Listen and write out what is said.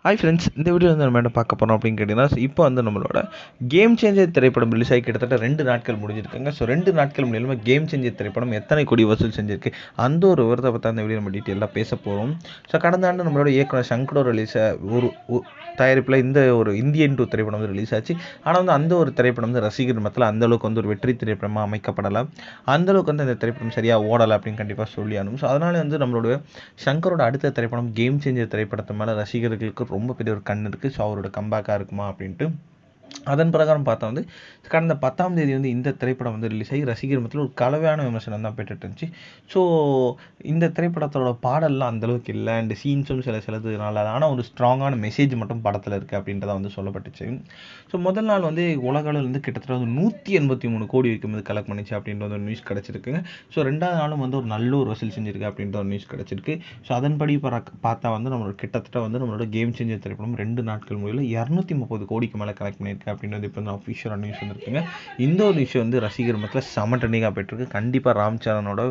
Hi friends, இந்த video வந்து நம்ம என்ன பார்க்க போகிறோம் அப்படின்னு கேட்டிங்கன்னா, இப்போ வந்து நம்மளோட கேம் சேஞ்சர் திரைப்படம் ரிலீஸ் ஆகி கிட்டத்தட்ட 2 நாட்கள் முடிஞ்சிருக்குங்க. ஸோ 2 நாட்கள் முடியல கேம் சேஞ்சர் திரைப்படம் எத்தனை கோடி வசூல் செஞ்சிருக்கு, அந்த ஒரு விவரத்தை பற்றி அந்த வீடியோ நம்ம டீட்டெயிலாக பேச போகிறோம். ஸோ கடந்த ஆண்டு நம்மளோட இயக்குனர் சங்கரோட ஒரு தயாரிப்பில் இந்த ஒரு இந்தியன் 2 திரைப்படம் வந்து ரிலீஸ் ஆச்சு. ஆனால் வந்து அந்த ஒரு திரைப்படம் வந்து ரசிகர் மத்தியில் அந்தளவுக்கு வந்து ஒரு வெற்றி திரைப்படமாக அமைக்கப்படலை. அந்தளவுக்கு வந்து அந்த திரைப்படம் சரியாக ஓடலை அப்படின்னு கண்டிப்பாக சொல்லியானும். ஸோ அதனால் வந்து நம்மளோட சங்கரோட அடுத்த திரைப்படம் கேம் சேஞ்சர் திரைப்படத்து மேலே ரசிகர்களுக்கு ரொம்ப பெரிய ஒரு கண் இருக்குது. ஸோ அவரோட கம்பேக்காக இருக்குமா அப்படின்ட்டு அதன் பிரகாரம் பார்த்தா வந்து கடந்த 10ஆம் தேதி வந்து இந்த திரைப்படம் வந்து ரிலீஸ் ஆகி ரசிகர் மத்தியில் ஒரு கலவையான விமர்சனம் தான் பெற்றுட்டு இருந்துச்சு. ஸோ இந்த திரைப்படத்தோட பாடல்லாம் அந்தளவுக்கு இல்லை, அண்ட் சீன்ஸும் சிலது நல்லா, ஆனால் ஒரு ஸ்ட்ராங்கான மெசேஜ் மட்டும் படத்தில் இருக்குது அப்படின்றத வந்து சொல்லப்பட்டுச்சு. ஸோ முதல் நாள் வந்து உலகளவில் வந்து கிட்டத்தட்ட வந்து 183 கோடி வரைக்கும் வந்து கலெக்ட் பண்ணிச்சு அப்படின்ற ஒரு நியூஸ் கிடச்சிருக்குங்க. ஸோ 2வது நாளும் வந்து ஒரு நல்ல ஒரு வசூல் செஞ்சிருக்கு அப்படின்ற ஒரு நியூஸ் கிடச்சிருக்கு. ஸோ அதன்படி பார்த்தா வந்து நம்மளோட கிட்டத்தட்ட வந்து நம்மளோட கேம் சேஞ்சர் திரைப்படம் 2 நாட்கள் முடியல 230 கோடிக்கு மேலே கலெக்ட் பண்ணியிருக்கு அப்படின்றது இப்போ வந்து அஃபிஷியலான நியூஸ் வந்துருக்குங்க. இந்த ஒரு விஷயம் வந்து ரசிகர் மத்தியில் செம ட்ரெண்டிங்காக போயிட்டுருக்கு. கண்டிப்பாக ராம் சரணோட